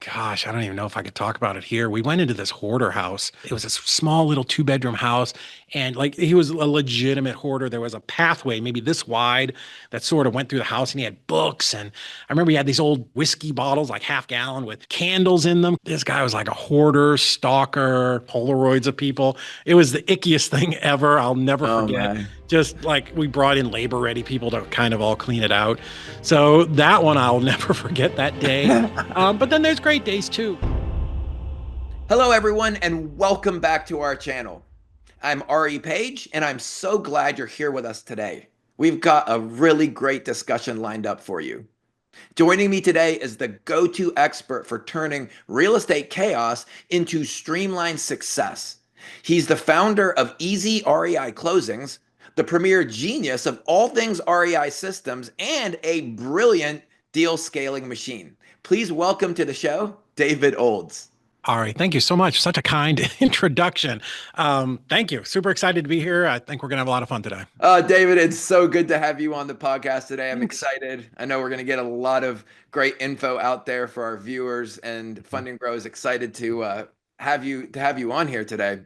gosh, I don't even know if I could talk about it here. We went into this hoarder house. It was a small little two-bedroom house. And like he was a legitimate hoarder. There was a pathway, maybe this wide, that sort of went through the house, and he had books. And I remember he had these old whiskey bottles, like half gallon with candles in them. This guy was like a hoarder, stalker, Polaroids of people. It was the ickiest thing ever. I'll never Oh forget. my. Just like we brought in labor ready people to kind of all clean it out. So that one I'll never forget that day. But then there's great days too. Hello, everyone, and welcome back to our channel. I'm RE Page, and I'm so glad you're here with us today. We've got a really great discussion lined up for you. Joining me today is the go-to expert for turning real estate chaos into streamlined success. He's the founder of Easy REI Closings, the premier genius of all things REI systems, and a brilliant deal scaling machine. Please welcome to the show, David Olds. All right. Thank you so much. Such a kind introduction. Thank you. Super excited to be here. I think we're going to have a lot of fun today. David, it's so good to have you on the podcast today. I'm excited. I know we're going to get a lot of great info out there for our viewers, and Fund&Grow is excited to have you on here today.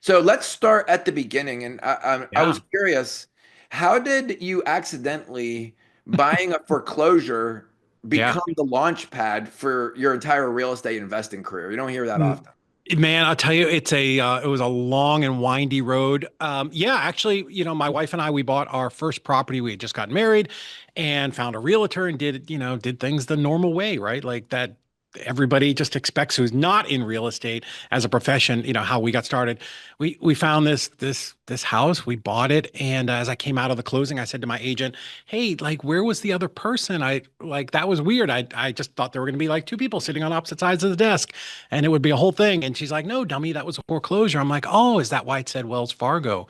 So let's start at the beginning. And I Yeah. was curious, how did you accidentally buying a foreclosure Yeah. become the launch pad for your entire real estate investing career? You don't hear that Mm, often. Man, I'll tell you, it was a long and windy road. Yeah, actually, my wife and I, we bought our first property. We had just gotten married and found a realtor and did things the normal way, right? Like that everybody just expects who's not in real estate as a profession, how we got started. We found this house, we bought it, and as I came out of the closing, I said to my agent, "Hey, like where was the other person? I like that was weird. I just thought there were going to be like two people sitting on opposite sides of the desk and it would be a whole thing." And she's like, "No, dummy, that was a foreclosure." I'm like, "Oh, is that why it said Wells Fargo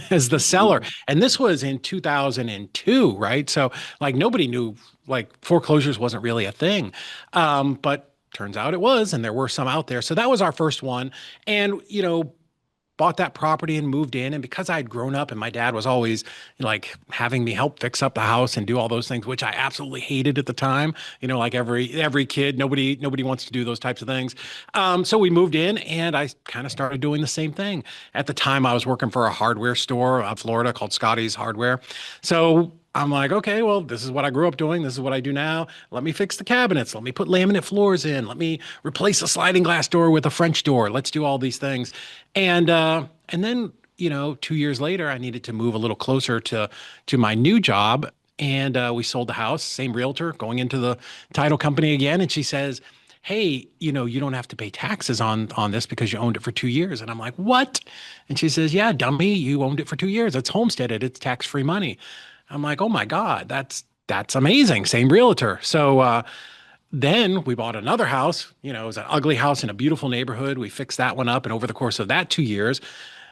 as the seller?" And this was in 2002, right? So like nobody knew, like foreclosures wasn't really a thing. But turns out it was, and there were some out there. So that was our first one. And, bought that property and moved in. And because I'd grown up and my dad was always like having me help fix up the house and do all those things, which I absolutely hated at the time, like every kid, nobody wants to do those types of things. So we moved in and I kind of started doing the same thing. At the time, I was working for a hardware store in Florida called Scotty's Hardware. So I'm like, okay, well, this is what I grew up doing. This is what I do now. Let me fix the cabinets. Let me put laminate floors in. Let me replace a sliding glass door with a French door. Let's do all these things. And then, 2 years later, I needed to move a little closer to my new job. And we sold the house, same realtor, going into the title company again. And she says, "Hey, you don't have to pay taxes on this because you owned it for 2 years." And I'm like, "What?" And she says, "Yeah, dummy, you owned it for 2 years. It's homesteaded. It's tax-free money." I'm like, "Oh my God, that's amazing." Same realtor. So then we bought another house. It was an ugly house in a beautiful neighborhood. We fixed that one up, and over the course of that 2 years,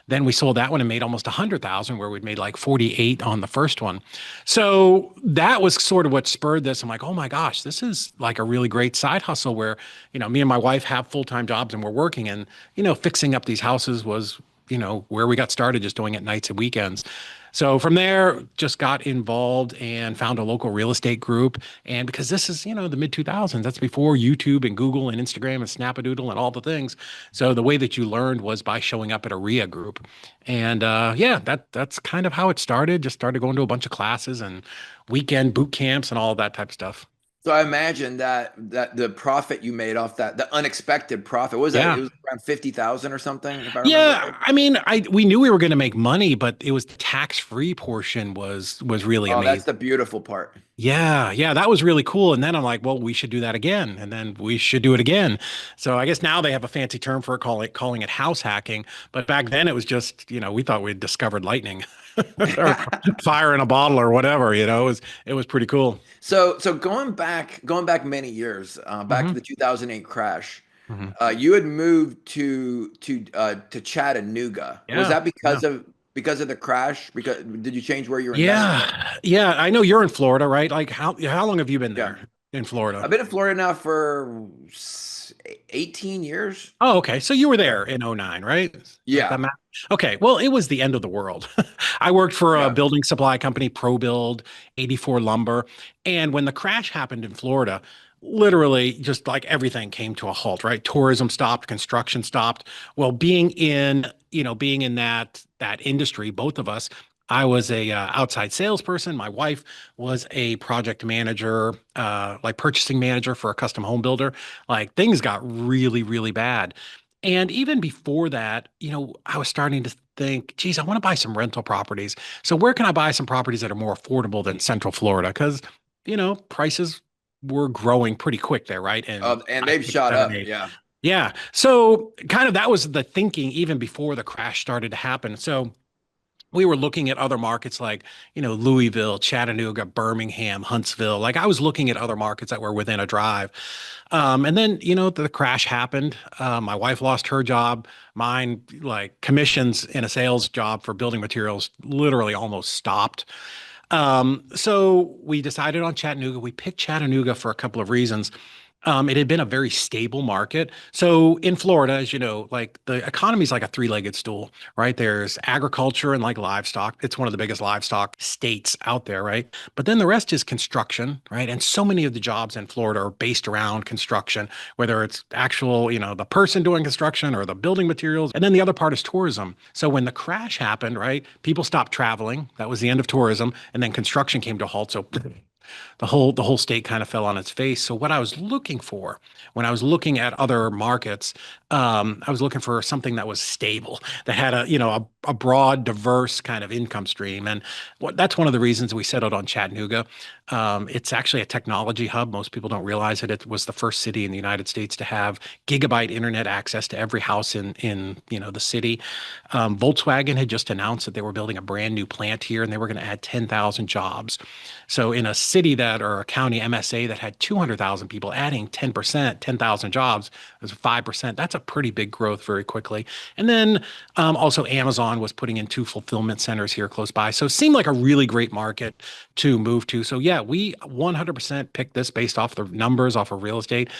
then we sold that one and made almost 100,000, where we'd made like 48 on the first one. So that was sort of what spurred this. I'm like, "Oh my gosh, this is like a really great side hustle where, me and my wife have full-time jobs and we're working, and, fixing up these houses was, where we got started, just doing it nights and weekends." So from there, just got involved and found a local real estate group. And because this is, the mid 2000s, that's before YouTube and Google and Instagram and Snapadoodle and all the things. So the way that you learned was by showing up at a REIA group. And yeah, that's kind of how it started. Just started going to a bunch of classes and weekend boot camps and all of that type of stuff. So I imagine that the profit you made off that, the unexpected profit, what was that? It Yeah. was around 50,000 or something, if I remember Yeah, right. I mean, we knew we were going to make money, but it was the tax-free portion was really Oh, that's amazing. the beautiful part. Yeah, yeah, that was really cool. And then I'm like, well, we should do that again, and then we should do it again. So I guess now they have a fancy term for it, calling it house hacking. But back then it was just, we thought we'd discovered lightning or fire in a bottle or whatever. It was pretty cool. So going back many years, back to Hmm. the 2008 crash, Hmm. you had moved to Chattanooga. Was Yeah, that yeah. because of the crash? Because did you change where you were investing? Yeah, yeah. I know you're in Florida, right? Like how long have you been Yeah. there in Florida? I've been in Florida now for 18 years. Oh, okay. So you were Yeah. there in '09, right? That Yeah. math? Okay. Well, it was the end of the world. I worked for a Yeah. building supply company, ProBuild, 84 Lumber. And when the crash happened in Florida, literally just like everything came to a halt, right? Tourism stopped, construction stopped. Well, being in that industry, both of us, I was a outside salesperson. My wife was a project manager, like purchasing manager for a custom home builder. Like things got really, really bad. And even before that, I was starting to think, geez, I want to buy some rental properties. So where can I buy some properties that are more affordable than Central Florida? Because prices were growing pretty quick there, right? And And five, they've six, shot seven, up. eight. Yeah. Yeah. So kind of that was the thinking even before the crash started to happen. So we were looking at other markets like, Louisville, Chattanooga, Birmingham, Huntsville. Like I was looking at other markets that were within a drive. And then, the crash happened. My wife lost her job. Mine, like commissions in a sales job for building materials, literally almost stopped. So we decided on Chattanooga. We picked Chattanooga for a couple of reasons. It had been a very stable market. So in Florida, as you know, like the economy is like a three-legged stool, right? There's agriculture and like livestock. It's one of the biggest livestock states out there, right? But then the rest is construction, right? And so many of the jobs in Florida are based around construction, whether it's actual, the person doing construction or the building materials. And then the other part is tourism. So when the crash happened, right, people stopped traveling. That was the end of tourism. And then construction came to a halt. So the whole state kind of fell on its face. So what I was looking for when I was looking at other markets, I was looking for something that was stable, that had a broad, diverse kind of income stream. And that's one of the reasons we settled on Chattanooga. It's actually a technology hub. Most people don't realize it. It was the first city in the United States to have gigabyte internet access to every house in the city. Volkswagen had just announced that they were building a brand new plant here, and they were going to add 10,000 jobs. So in a city that or a county MSA that had 200,000 people, adding 10%, 10,000 jobs was 5%. That's a pretty big growth very quickly. And then also Amazon was putting in two fulfillment centers here close by. So it seemed like a really great market to move to. So yeah, we 100% picked this based off the numbers off of real estate.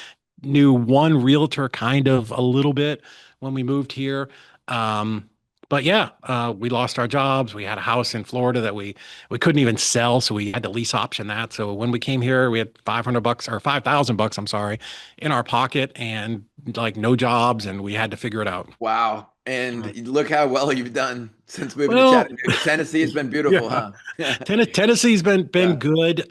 Knew one realtor kind of a little bit when we moved here. Um, but yeah, we lost our jobs. We had a house in Florida that we couldn't even sell, so we had to lease option that. So when we came here, we had $500 or $5,000, I'm sorry, in our pocket and like no jobs, and we had to figure it out. Wow. And look how well you've done since moving to Well, Chattanooga. Tennessee has been yeah. beautiful, huh? Tennessee's been Yeah. good.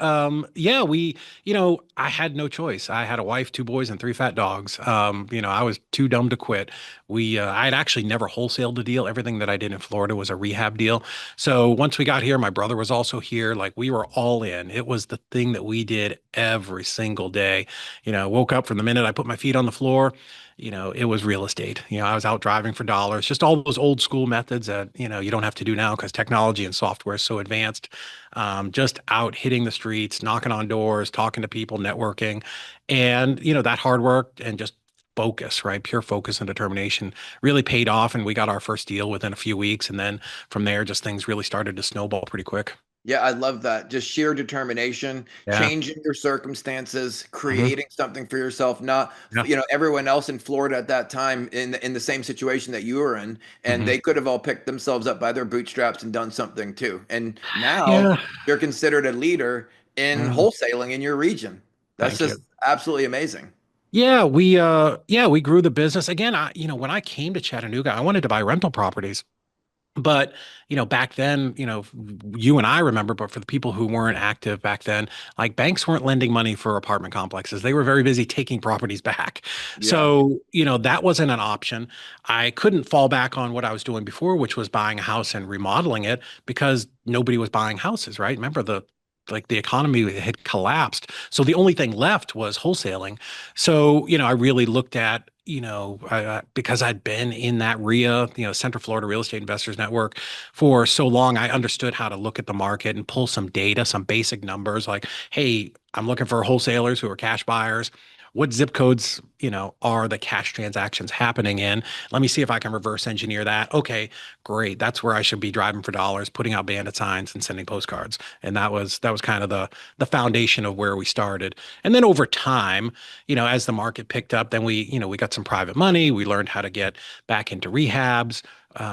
Yeah, I had no choice. I had a wife, two boys, and three fat dogs. I was too dumb to quit. I had actually never wholesaled a deal. Everything that I did in Florida was a rehab deal. So once we got here, my brother was also here. Like we were all in. It was the thing that we did every single day. Woke up from the minute I put my feet on the floor. It was real estate. I was out driving for dollars, just all those old school methods that, you don't have to do now because technology and software is so advanced. Just out hitting the streets, knocking on doors, talking to people, networking, and, that hard work and just focus, right? Pure focus and determination really paid off. And we got our first deal within a few weeks. And then from there, just things really started to snowball pretty quick. Yeah, I love that. Just sheer determination, Yeah. changing your circumstances, Hmm. creating something for yourself, not, Yeah. everyone else in Florida at that time in the same situation that you were in, and Hmm. they could have all picked themselves up by their bootstraps and done something too. And now Yeah. you're considered a leader in Yeah. wholesaling in your region. That's Thank just you. absolutely amazing. Yeah, we grew the business. Again, when I came to Chattanooga, I wanted to buy rental properties. But, back then, you and I remember, but for the people who weren't active back then, like banks weren't lending money for apartment complexes. They were very busy taking properties back. Yeah. So, that wasn't an option. I couldn't fall back on what I was doing before, which was buying a house and remodeling it because nobody was buying houses, right? Remember the economy had collapsed. So the only thing left was wholesaling. So, I really looked at, because I'd been in that REIA, Central Florida Real Estate Investors Network for so long, I understood how to look at the market and pull some data, some basic numbers like, hey, I'm looking for wholesalers who are cash buyers. What zip codes, are the cash transactions happening in? Let me see if I can reverse engineer that. Okay, great. That's where I should be driving for dollars, putting out bandit signs and sending postcards. And that was kind of the foundation of where we started. And then over time, as the market picked up, then we got some private money. We learned how to get back into rehabs.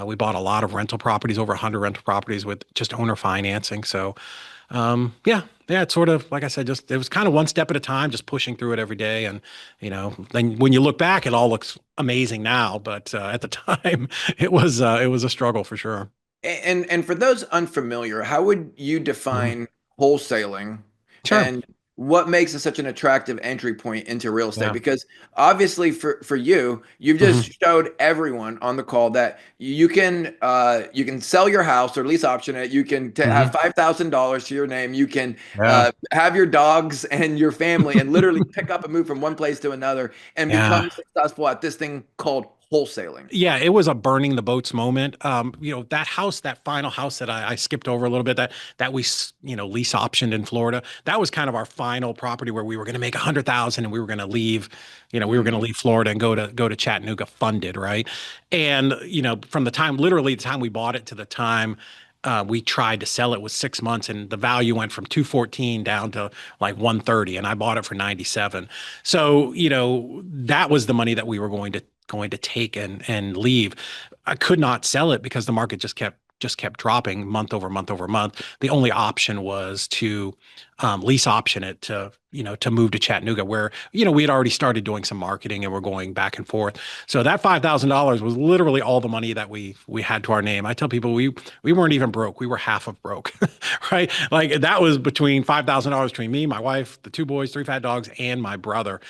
We bought a lot of rental properties, over 100 rental properties with just owner financing. So Yeah, yeah, it's sort of like I said, just it was kind of one step at a time, just pushing through it every day. And then when you look back, it all looks amazing now, but at the time, it was a struggle for sure. And for those unfamiliar, how would you Mhm. define wholesaling Sure. and what makes it such an attractive entry point into real estate? Yeah. Because obviously for you, you've just Hmm. showed everyone on the call that you can sell your house or lease option it. You can have Hmm. $5,000 to your name. You can Yeah. have your dogs and your family and literally pick up and move from one place to another and Yeah. become successful at this thing called wholesaling. Yeah, it was a burning the boats moment. That house, that final house that I skipped over a little bit, that we lease optioned in Florida. That was kind of our final property where we were going to make 100,000 and we were going to leave. We were going to Mhm. leave Florida and go to Chattanooga funded, right? And from the time, literally the time we bought it to the time we tried to sell it was 6 months, and the value went from 214 down to like 130, and I bought it for 97. So that was the money that we were going to take and leave. I could not sell it because the market just kept dropping month over month over month. The only option was to lease option it to move to Chattanooga, where we had already started doing some marketing and we're going back and forth. So that $5,000 was literally all the money that we had to our name. I tell people we weren't even broke; we were half of broke, right? Like that was between $5,000 between me, my wife, the two boys, three fat dogs, and my brother.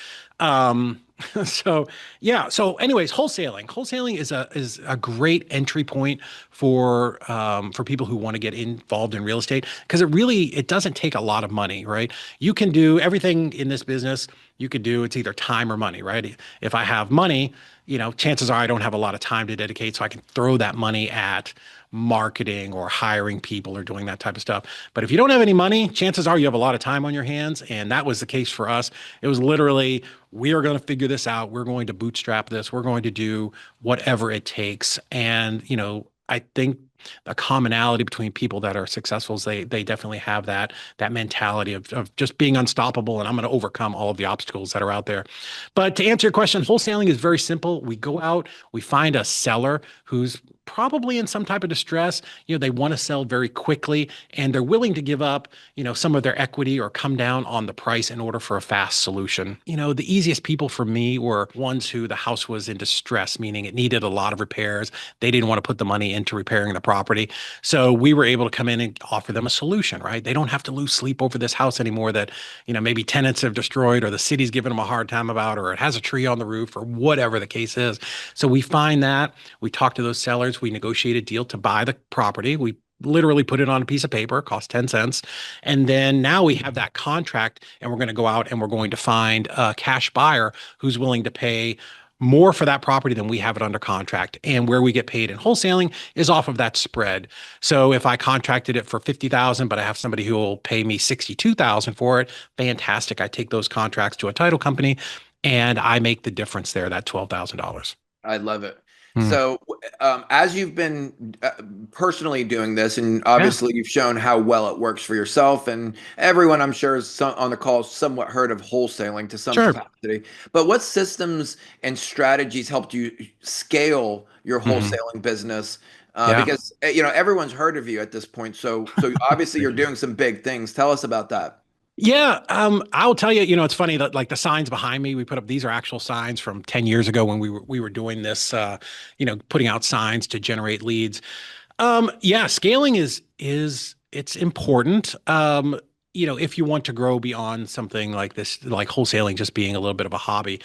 Um, so yeah. So anyways, wholesaling is a great entry point for people who want to get involved in real estate, because it doesn't take a lot of money, right? You can do everything in this business. You could do it's either time or money, right? If I have money, chances are I don't have a lot of time to dedicate, so I can throw that money at marketing or hiring people or doing that type of stuff. But if you don't have any money, chances are you have a lot of time on your hands. And that was the case for us. It was literally, we are going to figure this out. We're going to bootstrap this. We're going to do whatever it takes. And, I think the commonality between people that are successful is they definitely have that mentality of just being unstoppable, and I'm going to overcome all of the obstacles that are out there. But to answer your question, wholesaling is very simple. We go out, we find a seller who's probably in some type of distress. They want to sell very quickly, and they're willing to give up, some of their equity or come down on the price in order for a fast solution. The easiest people for me were ones who the house was in distress, meaning it needed a lot of repairs. They didn't want to put the money into repairing the property. So we were able to come in and offer them a solution, right? They don't have to lose sleep over this house anymore that, maybe tenants have destroyed, or the city's giving them a hard time about, or it has a tree on the roof, or whatever the case is. So we find that, we talk to those sellers, we negotiate a deal to buy the property. We literally put it on a piece of paper, cost 10 cents. And then now we have that contract, and we're going to go out and we're going to find a cash buyer who's willing to pay more for that property than we have it under contract. And where we get paid in wholesaling is off of that spread. So if I contracted it for 50,000, but I have somebody who will pay me 62,000 for it, fantastic. I take those contracts to a title company and I make the difference there, that $12,000. I love it. Hmm. So, as you've been personally doing this, and Yeah, obviously you've shown how well it works for yourself, and everyone I'm sure is on the call somewhat heard of wholesaling to some sure. capacity. But what systems and strategies helped you scale your Hmm. wholesaling business? Yeah. Because everyone's heard of you at this point. So obviously you're Thank you. doing some big things. Tell us about that. Yeah, I'll tell you, it's funny that like the signs behind me, we put up, these are actual signs from 10 years ago when we were doing this, putting out signs to generate leads. Yeah, scaling is it's important. If you want to grow beyond something like this, like wholesaling just being a little bit of a hobby.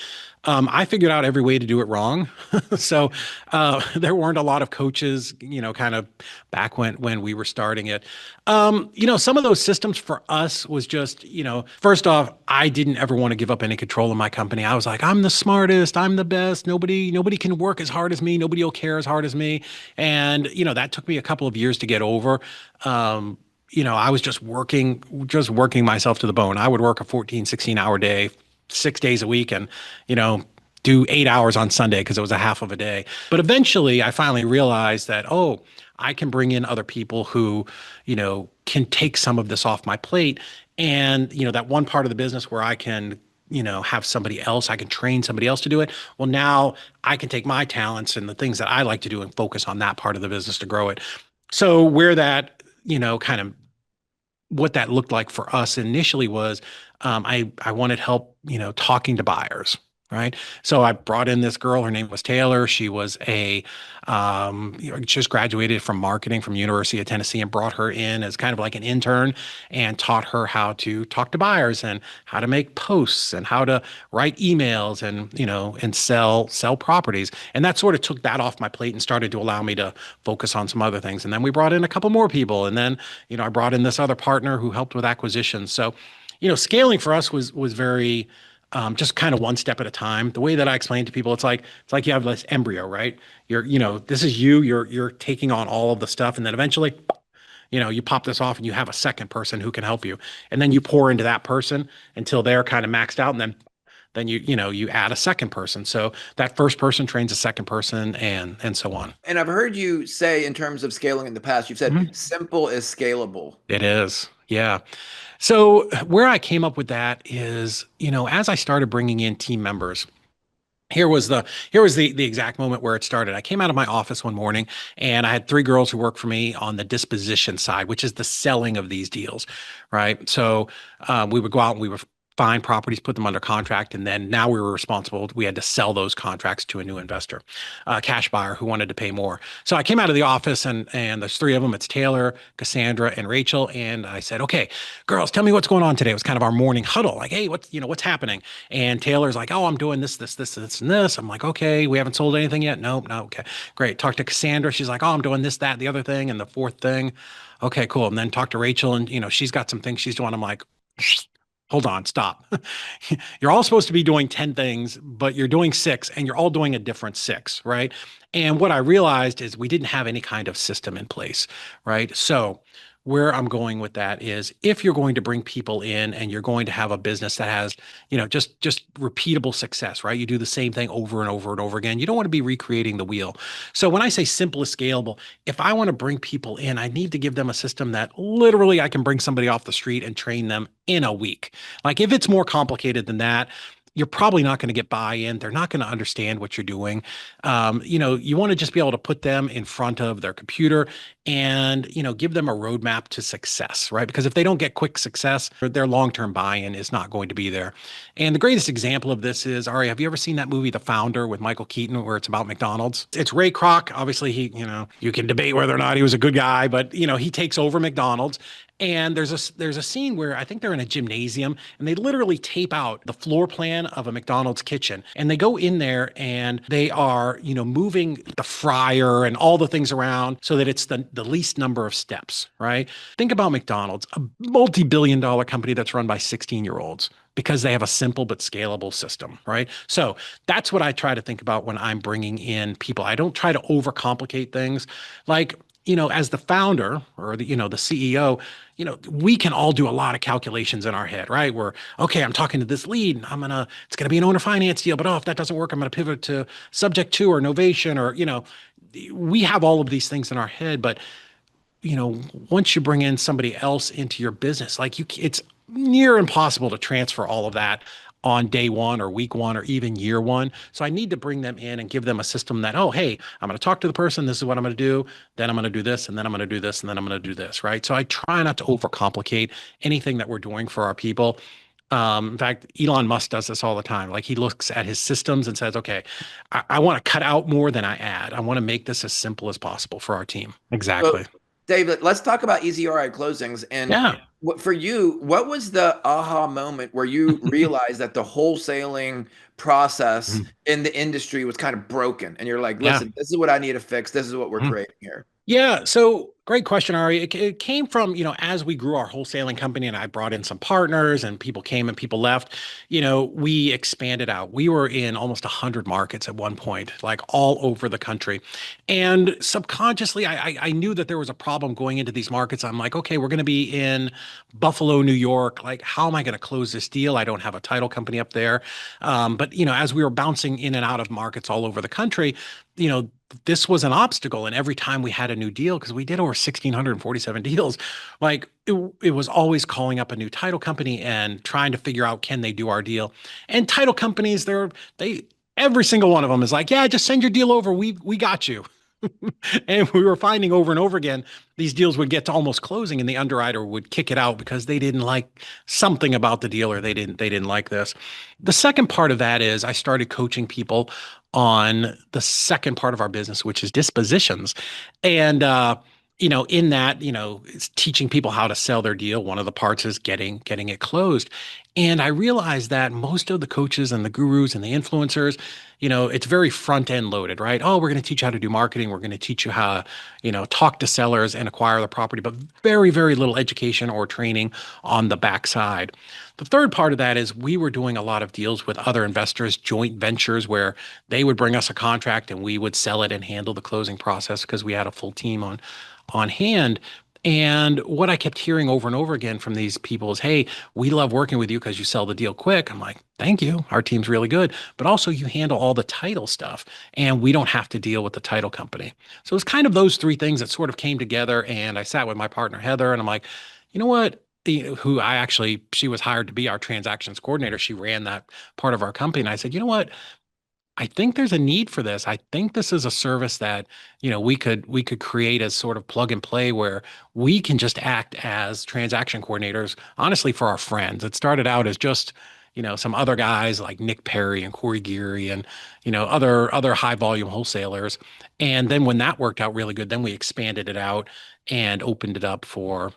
I figured out every way to do it wrong. So there weren't a lot of coaches, kind of back when we were starting it. Some of those systems for us was just, first off, I didn't ever want to give up any control of my company. I was like, I'm the smartest, I'm the best. Nobody can work as hard as me. Nobody will care as hard as me. And, that took me a couple of years to get over. I was just working myself to the bone. I would work a 14, 16-hour day, 6 days a week, and, you know, do 8 hours on Sunday because it was a half of a day. But eventually I finally realized that, oh, I can bring in other people who, can take some of this off my plate. And, that one part of the business where I can, have somebody else, I can train somebody else to do it. Well, now I can take my talents and the things that I like to do and focus on that part of the business to grow it. So where that, kind of what that looked like for us initially was I wanted help, talking to buyers. Right. So I brought in this girl. Her name was Taylor. She was just graduated from marketing from University of Tennessee and brought her in as kind of like an intern and taught her how to talk to buyers and how to make posts and how to write emails and, and sell properties. And that sort of took that off my plate and started to allow me to focus on some other things. And then we brought in a couple more people. And then I brought in this other partner who helped with acquisitions. So, scaling for us was very just kind of one step at a time. The way that I explain to people, it's like you have this embryo, right? This is you. You're taking on all of the stuff, and then eventually, you pop this off, and you have a second person who can help you, and then you pour into that person until they're kind of maxed out, and then you add a second person. So that first person trains a second person, and so on. And I've heard you say in terms of scaling in the past, you've said Mhm. simple is scalable. It is, yeah. So where I came up with that is, as I started bringing in team members, here was the exact moment where it started. I came out of my office one morning and I had three girls who work for me on the disposition side, which is the selling of these deals, right? So we would go out and we would find properties, put them under contract, and then now we were responsible. We had to sell those contracts to a new investor, a cash buyer who wanted to pay more. So I came out of the office and there's three of them. It's Taylor, Cassandra, and Rachel. And I said, okay, girls, tell me what's going on today. It was kind of our morning huddle. Like, hey, what's happening? And Taylor's like, oh, I'm doing this, and this. I'm like, okay, we haven't sold anything yet. Nope, no, okay, great. Talk to Cassandra. She's like, oh, I'm doing this, that, the other thing, and the fourth thing. Okay, cool. And then talk to Rachel, and she's got some things she's doing. I'm like, hold on, stop. You're all supposed to be doing 10 things, but you're doing six, and you're all doing a different six, right? And what I realized is we didn't have any kind of system in place, right? So where I'm going with that is if you're going to bring people in and you're going to have a business that has, just repeatable success, right? You do the same thing over and over and over again. You don't want to be recreating the wheel. So when I say simple is scalable, if I want to bring people in, I need to give them a system that literally I can bring somebody off the street and train them in a week. Like if it's more complicated than that, you're probably not going to get buy-in. They're not going to understand what you're doing. You want to just be able to put them in front of their computer and, give them a roadmap to success, right? Because if they don't get quick success, their long-term buy-in is not going to be there. And the greatest example of this is, Ari, have you ever seen that movie, The Founder, with Michael Keaton, where it's about McDonald's? It's Ray Kroc. Obviously, you can debate whether or not he was a good guy, but, he takes over McDonald's. And there's a scene where I think they're in a gymnasium and they literally tape out the floor plan of a McDonald's kitchen. And they go in there and they are, moving the fryer and all the things around so that it's the least number of steps, right? Think about McDonald's, a multi-billion dollar company that's run by 16-year-olds because they have a simple but scalable system, right? So that's what I try to think about when I'm bringing in people. I don't try to overcomplicate things. Like, as the founder or the CEO, we can all do a lot of calculations in our head, right? We're, okay, I'm talking to this lead and it's going to be an owner finance deal, but if that doesn't work, I'm going to pivot to subject to or novation or, we have all of these things in our head, but once you bring in somebody else into your business, like it's near impossible to transfer all of that on day one or week one or even year one. So I need to bring them in and give them a system that, oh, hey, I'm going to talk to the person. This is what I'm going to do. Then I'm going to do this. And then I'm going to do this. And then I'm going to do this. Right. So I try not to overcomplicate anything that we're doing for our people. In fact, Elon Musk does this all the time. Like he looks at his systems and says, okay, I want to cut out more than I add. I want to make this as simple as possible for our team. So, Exactly. David, let's talk about easy REI closings. And Yeah. for you, what was the aha moment where you realized that the wholesaling process Mhm. in the industry was kind of broken? And you're like, Yeah. listen, this is what I need to fix. This is what we're Mhm. creating here. Yeah, so great question, Ari. It came from, as we grew our wholesaling company and I brought in some partners and people came and people left, we expanded out. We were in almost 100 markets at one point, like all over the country. And subconsciously, I knew that there was a problem going into these markets. I'm like, okay, we're going to be in Buffalo, New York. Like, how am I going to close this deal? I don't have a title company up there. But, as we were bouncing in and out of markets all over the country, this was an obstacle. And every time we had a new deal, because we did over 1,647 deals, like it was always calling up a new title company and trying to figure out, can they do our deal? And title companies, every single one of them is like, yeah, just send your deal over. We got you. And we were finding over and over again, these deals would get to almost closing and the underwriter would kick it out because they didn't like something about the deal or they didn't like this. The second part of that is I started coaching people on the second part of our business, which is dispositions. And in that, it's teaching people how to sell their deal. One of the parts is getting it closed. And I realized that most of the coaches and the gurus and the influencers, it's very front end loaded, right? Oh, we're going to teach you how to do marketing. We're going to teach you how, talk to sellers and acquire the property, but very, very little education or training on the backside. The third part of that is we were doing a lot of deals with other investors, joint ventures where they would bring us a contract and we would sell it and handle the closing process because we had a full team on hand. And what I kept hearing over and over again from these people is, hey, we love working with you because you sell the deal quick. I'm like, thank you. Our team's really good. But also, you handle all the title stuff and we don't have to deal with the title company. So it's kind of those three things that sort of came together. And I sat with my partner, Heather, and I'm like, you know what? She was hired to be our transactions coordinator. She ran that part of our company. And I said, you know what? I think there's a need for this. I think this is a service that, we could create as sort of plug and play where we can just act as transaction coordinators, honestly, for our friends. It started out as just, some other guys like Nick Perry and Corey Geary and, other high volume wholesalers. And then when that worked out really good, then we expanded it out and opened it up for,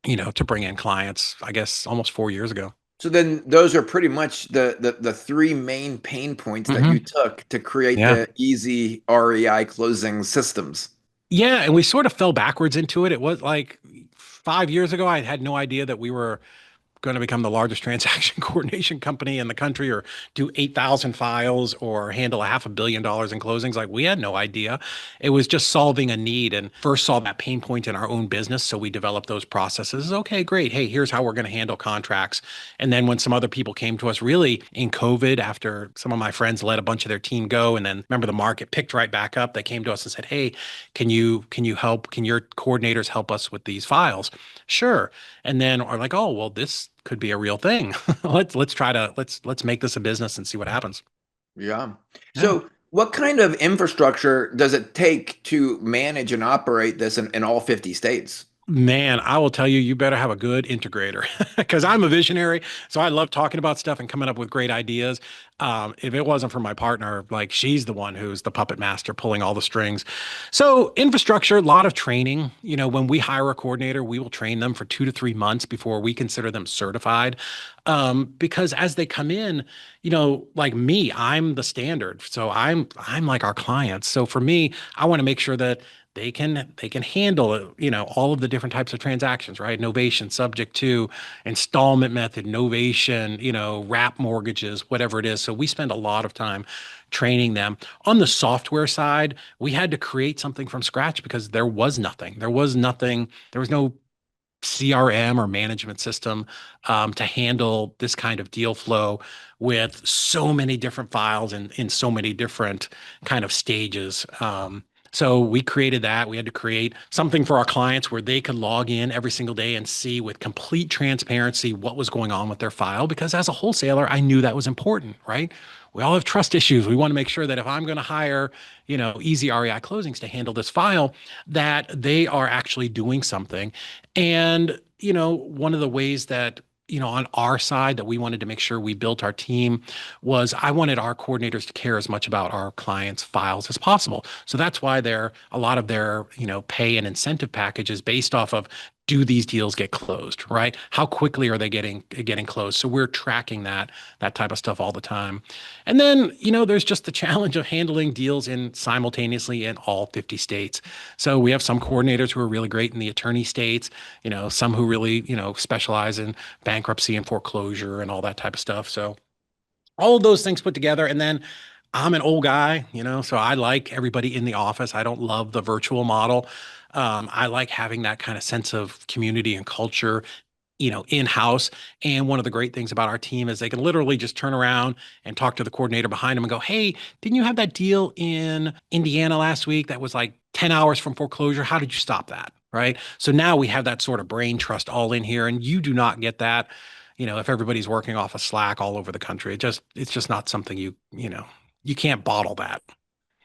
to bring in clients, I guess almost 4 years ago. So then those are pretty much the three main pain points that you Hmm. took to create Yeah. the easy REI closing systems. Yeah, and we sort of fell backwards into it. It was like 5 years ago, I had no idea that we were going to become the largest transaction coordination company in the country or do 8,000 files or handle $500 million in closings. Like we had no idea. It was just solving a need and first saw that pain point in our own business. So we developed those processes. Okay, great. Hey, here's how we're going to handle contracts. And then when some other people came to us really in COVID, after some of my friends let a bunch of their team go, and then remember the market picked right back up, they came to us and said, hey, can you help? Can your coordinators help us with these files? Sure. And then are like, oh, well, this could be a real thing. Let's make this a business and see what happens. Yeah. Yeah. So what kind of infrastructure does it take to manage and operate this in all 50 states? Man, I will tell you, you better have a good integrator because I'm a visionary. So I love talking about stuff and coming up with great ideas. If it wasn't for my partner, like she's the one who's the puppet master pulling all the strings. So infrastructure, a lot of training. When we hire a coordinator, we will train them for 2 to 3 months before we consider them certified. Because as they come in, like me, I'm the standard. So I'm like our clients. So for me, I want to make sure that they can handle all of the different types of transactions, right? Novation, subject to, installment method, novation, wrap mortgages, whatever it is. So we spend a lot of time training them. On the software side, we had to create something from scratch because there was nothing. There was nothing. There was no CRM or management system to handle this kind of deal flow with so many different files and in so many different kind of stages. So we created that. We had to create something for our clients where they could log in every single day and see with complete transparency what was going on with their file. Because as a wholesaler, I knew that was important, right? We all have trust issues. We want to make sure that if I'm going to hire, Easy REI Closings to handle this file, that they are actually doing something. And, one of the ways that on our side that we wanted to make sure we built our team was I wanted our coordinators to care as much about our clients' files as possible. So that's why a lot of their, pay and incentive packages based off of do these deals get closed, right? How quickly are they getting closed? So we're tracking that type of stuff all the time. And then, there's just the challenge of handling deals in simultaneously in all 50 states. So we have some coordinators who are really great in the attorney states, some who really, specialize in bankruptcy and foreclosure and all that type of stuff. So all of those things put together. And then I'm an old guy, so I like everybody in the office. I don't love the virtual model. I like having that kind of sense of community and culture, in-house. And one of the great things about our team is they can literally just turn around and talk to the coordinator behind them and go, hey, didn't you have that deal in Indiana last week that was like 10 hours from foreclosure? How did you stop that? Right. So now we have that sort of brain trust all in here, and you do not get that, if everybody's working off of Slack all over the country. It's just not something you can't bottle that.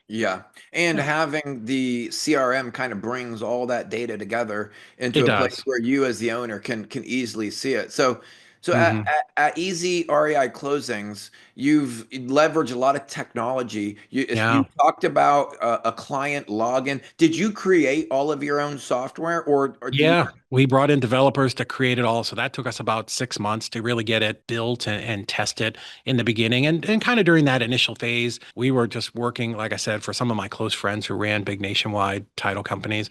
Yeah. And Yeah, having the CRM kind of brings all that data together it into a place does. where you as the owner can easily see it. So Hmm. at Easy REI Closings, you've leveraged a lot of technology. You Yeah. talked about a client login. Did you create all of your own software or do you? Yeah, we brought in developers to create it all. So that took us about 6 months to really get it built and test it in the beginning. And kind of during that initial phase, we were just working, like I said, for some of my close friends who ran big nationwide title companies.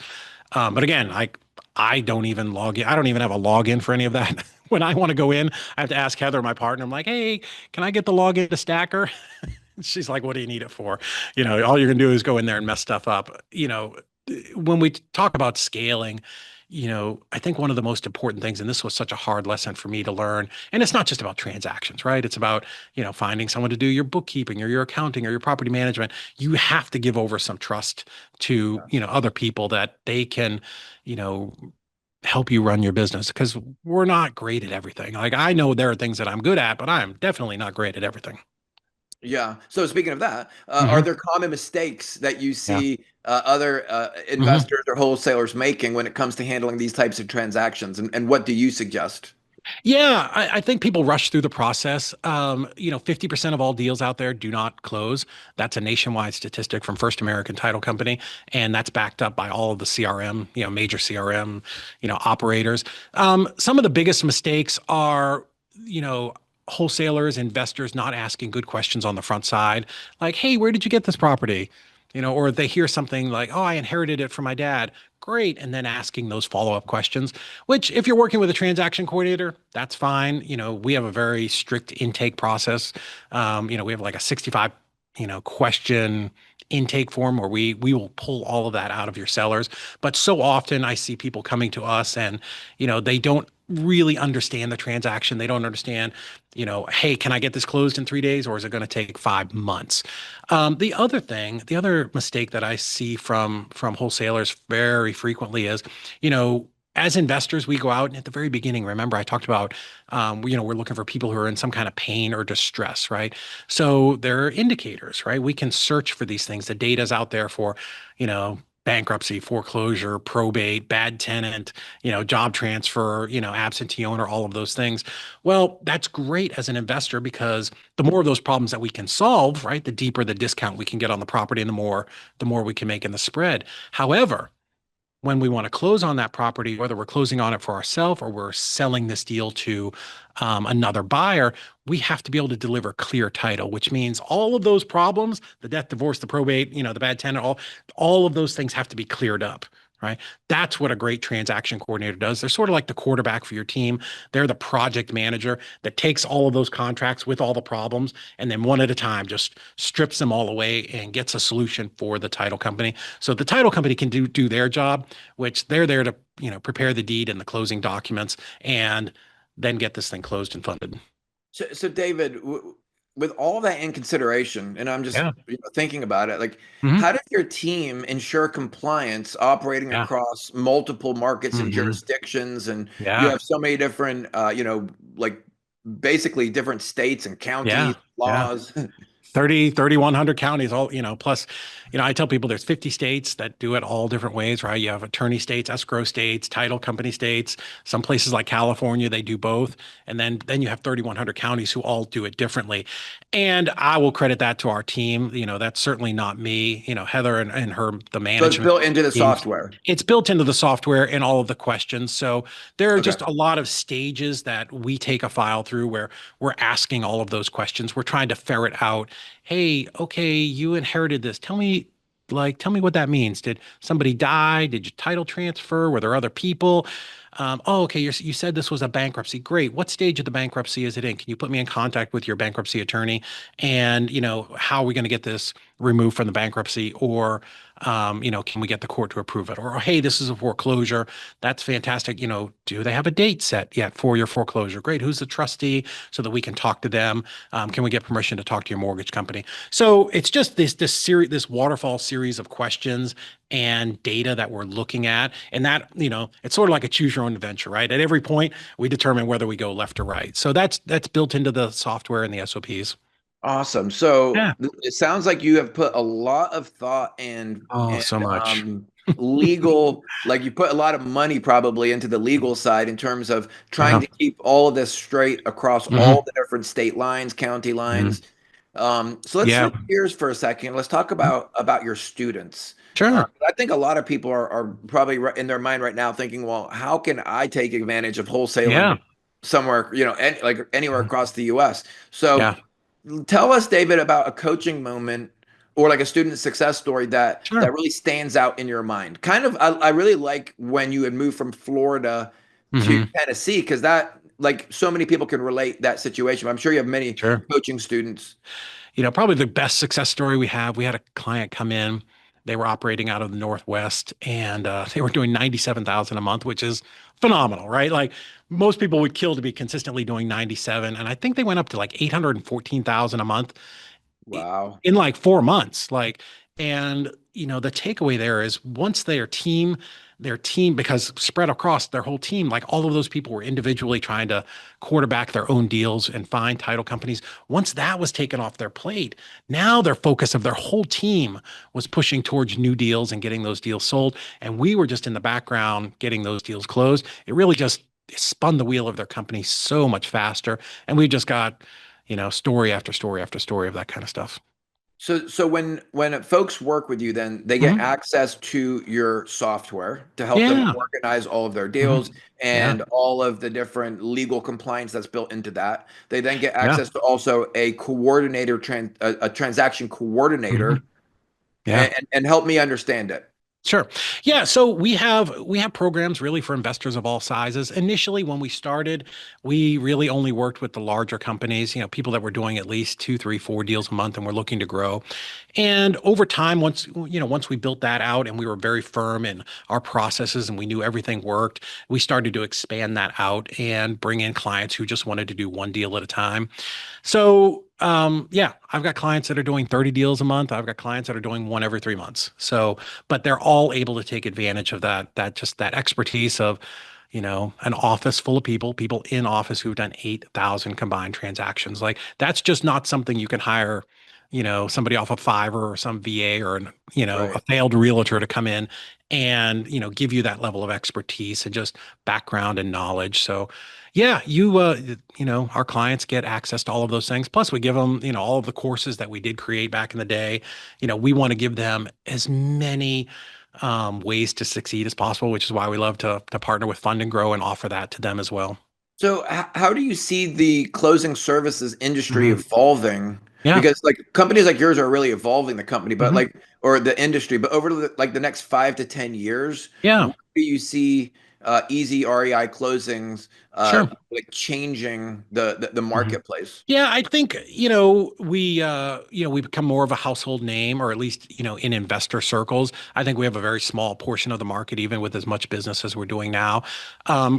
But again, I don't even log in. I don't even have a login for any of that. When I want to go in, I have to ask Heather, my partner. I'm like, hey, can I get the login to Stacker? She's like, what do you need it for? All you're gonna do is go in there and mess stuff up. When we talk about scaling, I think one of the most important things, and this was such a hard lesson for me to learn, and it's not just about transactions, right? It's about, finding someone to do your bookkeeping or your accounting or your property management. You have to give over some trust to, other people that they can, you know, help you run your business because we're not great at everything. Like I know there are things that I'm good at, but I'm definitely not great at everything. Yeah. So speaking of that, are Hmm. there common mistakes that you Yeah. see other Hmm. investors or wholesalers making when it comes to handling these types of transactions? And what do you suggest? Yeah, I think people rush through the process. 50% of all deals out there do not close. That's a nationwide statistic from First American Title Company, and that's backed up by all of the CRM, major CRM, operators. Some of the biggest mistakes are, you know, wholesalers, investors not asking good questions on the front side, like, "Hey, where did you get this property?" Or they hear something like, "Oh, I inherited it from my dad." Great, and then asking those follow-up questions. Which, if you're working with a transaction coordinator, that's fine. We have a very strict intake process. We have like a 65, question intake form where we will pull all of that out of your sellers. But so often I see people coming to us and, they don't really understand the transaction. They don't understand, hey, can I get this closed in 3 days or is it going to take 5 months? The other mistake that I see from wholesalers very frequently is, as investors, we go out and at the very beginning, remember I talked about, we're looking for people who are in some kind of pain or distress, right? So there are indicators, right? We can search for these things. The data's out there for, bankruptcy, foreclosure, probate, bad tenant, job transfer, absentee owner, all of those things. Well, that's great as an investor because the more of those problems that we can solve, right, the deeper the discount we can get on the property and the more we can make in the spread. However, when we want to close on that property, whether we're closing on it for ourselves or we're selling this deal to another buyer, we have to be able to deliver clear title, which means all of those problems, the death, divorce, the probate, the bad tenant, all of those things have to be cleared up. Right. That's what a great transaction coordinator does. They're sort of like the quarterback for your team. They're the project manager that takes all of those contracts with all the problems and then one at a time just strips them all away and gets a solution for the title company. So the title company can do their job, which they're there to, prepare the deed and the closing documents and then get this thing closed and funded. So David, with all that in consideration, and I'm just Yeah. thinking about it, like Hmm. how does your team ensure compliance operating Yeah. across multiple markets and Hmm. jurisdictions, and you Yeah. have so many different, like basically different states and Yeah. counties, Yeah. laws. 3,100 counties, all, plus, I tell people there's 50 states that do it all different ways, right? You have attorney states, escrow states, title company states. Some places like California, they do both. And then you have 3,100 counties who all do it differently. And I will credit that to our team. That's certainly not me, Heather and her, the So it's management built into the team. software. It's built into the software and all of the questions. So there are Okay. just a lot of stages that we take a file through where we're asking all of those questions. We're trying to ferret out, hey, okay, you inherited this. Tell me what that means. Did somebody die? Did you title transfer? Were there other people? Oh, okay. You said this was a bankruptcy. Great. What stage of the bankruptcy is it in? Can you put me in contact with your bankruptcy attorney? And, how are we going to get this removed from the bankruptcy? Or, can we get the court to approve it? Or, hey, this is a foreclosure. That's fantastic. Do they have a date set yet for your foreclosure? Great. Who's the trustee so that we can talk to them? Can we get permission to talk to your mortgage company? So it's just this waterfall series of questions and data that we're looking at, and that it's sort of like a choose your own adventure, right? At every point, we determine whether we go left or right. So that's built into the software and the SOPs. Awesome. So Yeah. it sounds like you have put a lot of thought Oh, and so much. legal, like you put a lot of money probably into the legal side in terms of trying Yeah. to keep all of this straight across all Hmm. the different state lines, county Hmm. lines. So let's Yeah. switch gears for a second. Let's talk about your students. Sure. I think a lot of people are probably in their mind right now thinking, well, how can I take advantage of wholesaling Yeah. somewhere, like anywhere across the U.S.? So Yeah. tell us, David, about a coaching moment or like a student success story that Sure. really stands out in your mind. Kind of, I really like when you had moved from Florida to Hmm. Tennessee because that, like, so many people can relate that situation. I'm sure you have many Sure. coaching students. Probably the best success story we have. We had a client come in. They were operating out of the Northwest, and they were doing 97,000 a month, which is phenomenal, right? Like most people would kill to be consistently doing 97, and I think they went up to like 814,000 a month Wow. in like 4 months. And the takeaway there is once their team, because spread across their whole team, like all of those people were individually trying to quarterback their own deals and find title companies. Once that was taken off their plate, now their focus of their whole team was pushing towards new deals and getting those deals sold. And we were just in the background getting those deals closed. It really just spun the wheel of their company so much faster. And we just got, story after story after story of that kind of stuff. So when folks work with you, then they get Hmm. access to your software to help them Yeah. organize all of their Hmm. deals Yeah. and all of the different legal compliance that's built into that. They then get Yeah. access to also a coordinator, a transaction Hmm. coordinator, Yeah. and help me understand it. Sure. Yeah, so we have programs really for investors of all sizes. Initially, when we started, we really only worked with the larger companies, people that were doing at least two, three, four deals a month and were looking to grow. And over time, once we built that out and we were very firm in our processes and we knew everything worked, we started to expand that out and bring in clients who just wanted to do one deal at a time. So, yeah, I've got clients that are doing 30 deals a month. I've got clients that are doing one every 3 months. So, but they're all able to take advantage of that expertise of, an office full of people in office who've done 8,000 combined transactions. Like that's just not something you can hire, somebody off of Fiverr or some VA or a Right. failed realtor to come in and, give you that level of expertise and just background and knowledge. So, yeah, our clients get access to all of those things. Plus, we give them, all of the courses that we did create back in the day. We want to give them as many ways to succeed as possible, which is why we love to partner with Fund and Grow and offer that to them as well. So, how do you see the closing services industry Hmm. evolving? Yeah. Because like companies like yours are really evolving the company, but Hmm. like or the industry, but over like the next 5 to 10 years, Yeah. where do you see easy REI closings Sure. like changing the Mhm. marketplace? Yeah, I think, we become more of a household name, or at least, in investor circles. I think we have a very small portion of the market, even with as much business as we're doing now.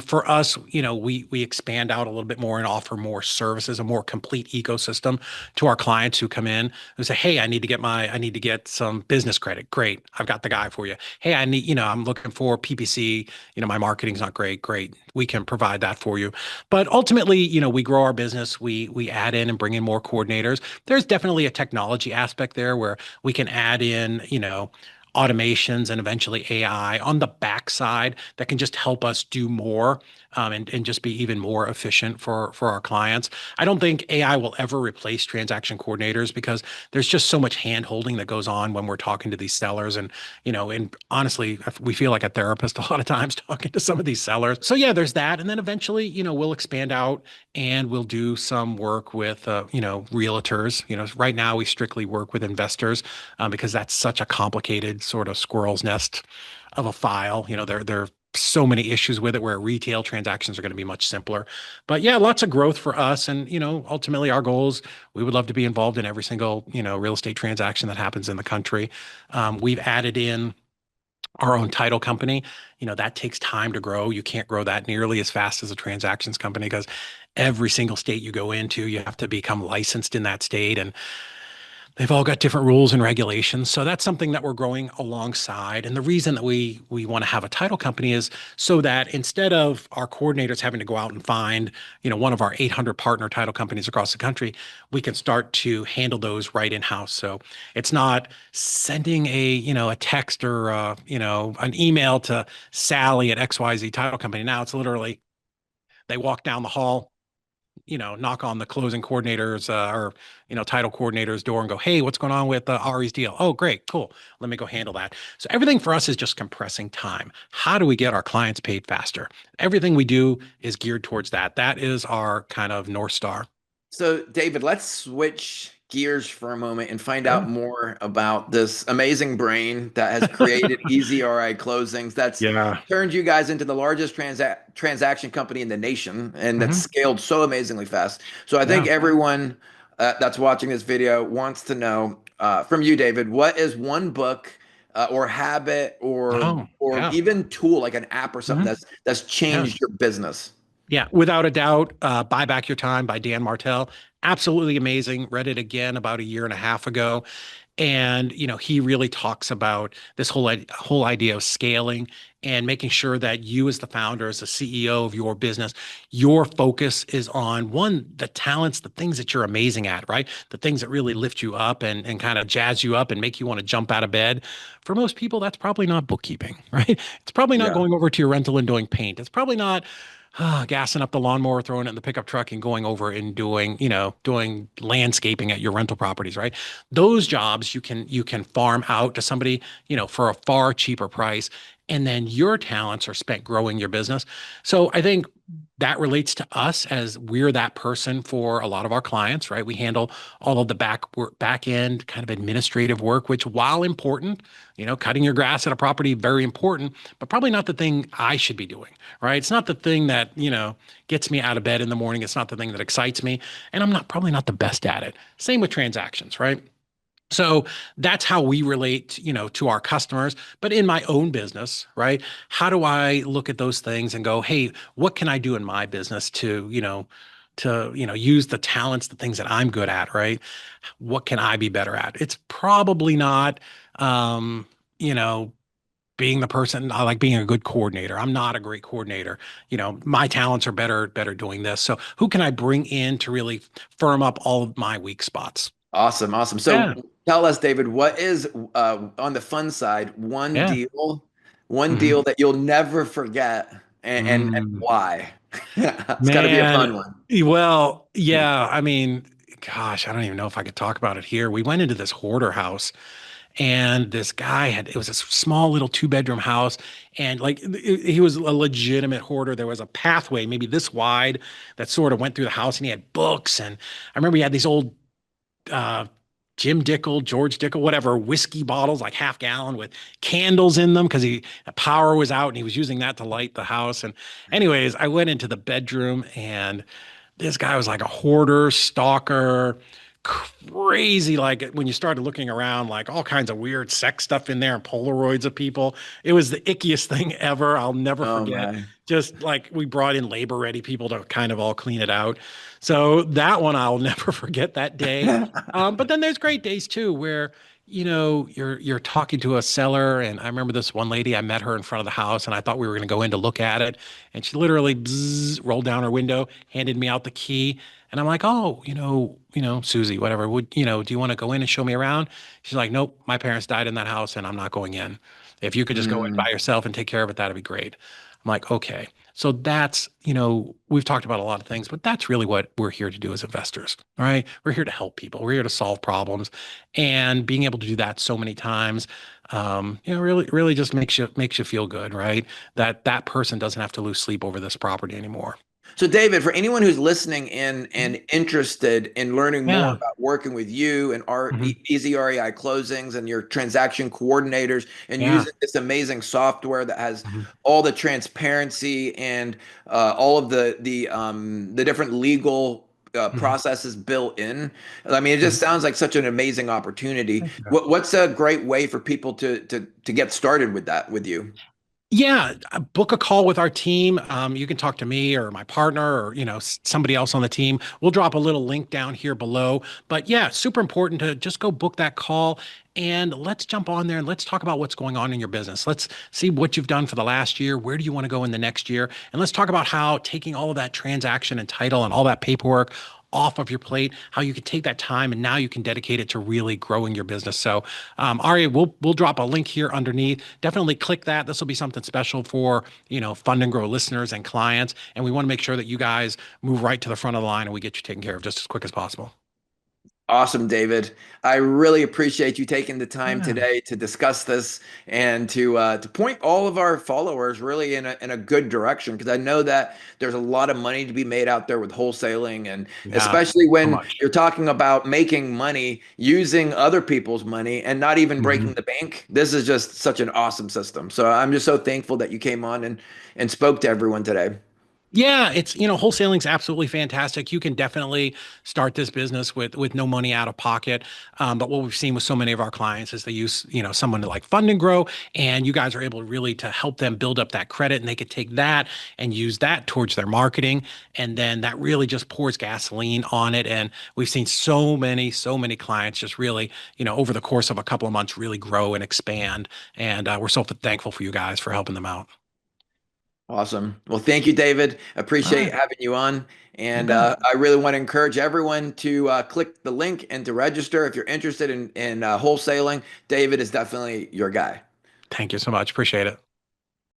For us, we expand out a little bit more and offer more services, a more complete ecosystem to our clients who come in who say, "Hey, I need to get some business credit. Great, I've got the guy for you. Hey, I'm looking for PPC. My marketing's not great. Great, we can provide that for you." But ultimately, we grow our business, we add in and bring in more coordinators. There's definitely a technology aspect there where we can add in, automations and eventually AI on the backside that can just help us do more, and just be even more efficient for our clients. I don't think AI will ever replace transaction coordinators because there's just so much hand holding that goes on when we're talking to these sellers. And honestly, we feel like a therapist a lot of times talking to some of these sellers. So yeah, there's that. And then eventually, we'll expand out and we'll do some work with, realtors. Right now we strictly work with investors, because that's such a complicated sort of squirrel's nest of a file. There are so many issues with it where retail transactions are going to be much simpler. But yeah, lots of growth for us. And, ultimately our goals, we would love to be involved in every single, real estate transaction that happens in the country. We've added in our own title company. That takes time to grow. You can't grow that nearly as fast as a transactions company because every single state you go into, you have to become licensed in that state. And They've all got different rules and regulations. So that's something that we're growing alongside. And the reason that we want to have a title company is so that instead of our coordinators having to go out and find, one of our 800 partner title companies across the country, we can start to handle those right in-house. So it's not sending a text or an email to Sally at XYZ title company. Now it's literally they walk down the hall, knock on the closing coordinators or title coordinator's door and go, "Hey, what's going on with Ari's deal?" "Oh, great, cool. Let me go handle that." So everything for us is just compressing time. How do we get our clients paid faster? Everything we do is geared towards that. That is our kind of North Star. So, David, let's switch gears for a moment and find out Sure. more about this amazing brain that has created Easy REI Closings. That's Yeah. turned you guys into the largest transaction company in the nation, and that's Hmm. scaled so amazingly fast. So, I think Yeah. everyone that's watching this video wants to know from you, David, what is one book or habit Oh, or yeah. even tool like an app or something Hmm. that's Yeah. changed your business? Yeah, without a doubt, Buy Back Your Time by Dan Martell. Absolutely amazing. Read it again about a year and a half ago. And, he really talks about this whole idea of scaling and making sure that you as the founder, as the CEO of your business, your focus is on one, the talents, the things that you're amazing at, right? The things that really lift you up and kind of jazz you up and make you want to jump out of bed. For most people, that's probably not bookkeeping, right? It's probably not Yeah. going over to your rental and doing paint. It's probably not gassing up the lawnmower, throwing it in the pickup truck and going over and doing landscaping at your rental properties, right? Those jobs you can farm out to somebody, for a far cheaper price. And then your talents are spent growing your business. So I think that relates to us as we're that person for a lot of our clients, right? We handle all of the back end kind of administrative work, which while important, cutting your grass at a property, very important, but probably not the thing I should be doing, right? It's not the thing that, gets me out of bed in the morning. It's not the thing that excites me. And I'm not probably not the best at it. Same with transactions, right? So that's how we relate, to our customers. But in my own business, right? How do I look at those things and go, "Hey, what can I do in my business to use the talents, the things that I'm good at, right? What can I be better at?" It's probably not, um, you know, being the person I like being a good coordinator. I'm not a great coordinator. My talents are better doing this. So who can I bring in to really firm up all of my weak spots? Awesome, awesome. So Yeah. tell us, David, what is on the fun side, Yeah. one Mhm. deal that you'll never forget and Mm, why? It's got to be a man. fun one. Well, yeah. I mean, gosh, I don't even know if I could talk about it here. We went into this hoarder house, and this guy it was a small little two-bedroom house, and like he was a legitimate hoarder. There was a pathway, maybe this wide, that sort of went through the house, and he had books. And I remember he had these old uh, Jim Dickel, George Dickel, whatever, whiskey bottles, like half gallon with candles in them because the power was out and he was using that to light the house. And anyways, I went into the bedroom and this guy was like a hoarder, stalker, crazy. Like when you started looking around, like all kinds of weird sex stuff in there and Polaroids of people. It was the ickiest thing ever. I'll never Oh forget. my. Just like we brought in labor ready people to kind of all clean it out. So that one I'll never forget that day. But then there's great days too where you're talking to a seller, and I remember this one lady. I met her in front of the house, and I thought we were going to go in to look at it, and she literally rolled down her window, handed me out the key, and I'm like, "Oh, Susie, whatever. Do you want to go in and show me around?" She's like, "Nope, my parents died in that house, and I'm not going in. If you could just go in by Mm. yourself and take care of it, that'd be great." I'm like, "Okay." So that's, we've talked about a lot of things, but that's really what we're here to do as investors. All right. We're here to help people. We're here to solve problems. And being able to do that so many times, really, really just makes you feel good, right? That person doesn't have to lose sleep over this property anymore. So, David, for anyone who's listening in and interested in learning more Yeah. about working with you and Hmm. Easy REI Closings and your transaction coordinators and Yeah. using this amazing software that has Hmm. all the transparency and all of the different legal Hmm. processes built in. I mean, it just Hmm. sounds like such an amazing opportunity. Thank you. What's a great way for people to get started with that with you? Yeah, book a call with our team. You can talk to me or my partner or somebody else on the team. We'll drop a little link down here below. But yeah, super important to just go book that call and let's jump on there and let's talk about what's going on in your business. Let's see what you've done for the last year. Where do you want to go in the next year? And let's talk about how taking all of that transaction and title and all that paperwork off of your plate, how you can take that time and now you can dedicate it to really growing your business. So, Ari, we'll drop a link here underneath. Definitely click that. This will be something special for Fund and Grow listeners and clients, and we want to make sure that you guys move right to the front of the line and we get you taken care of just as quick as possible. Awesome, David. I really appreciate you taking the time Yeah. today to discuss this and to point all of our followers really in a good direction because I know that there's a lot of money to be made out there with wholesaling and Yeah, especially so when much. you're talking about making money using other people's money and not even breaking Mhm. the bank. This is just such an awesome system. So I'm just so thankful that you came on and spoke to everyone today. Yeah, wholesaling's absolutely fantastic. You can definitely start this business with no money out of pocket. But what we've seen with so many of our clients is they use, someone to like Fund and Grow, and you guys are able to really to help them build up that credit, and they could take that and use that towards their marketing, and then that really just pours gasoline on it. And we've seen so many clients just really, over the course of a couple of months, really grow and expand. And we're so thankful for you guys for helping them out. Awesome. Well, thank you, David. All Appreciate right, having you on. you And bet. I really want to encourage everyone to click the link and to register if you're interested in wholesaling. David is definitely your guy. Thank you so much. Appreciate it.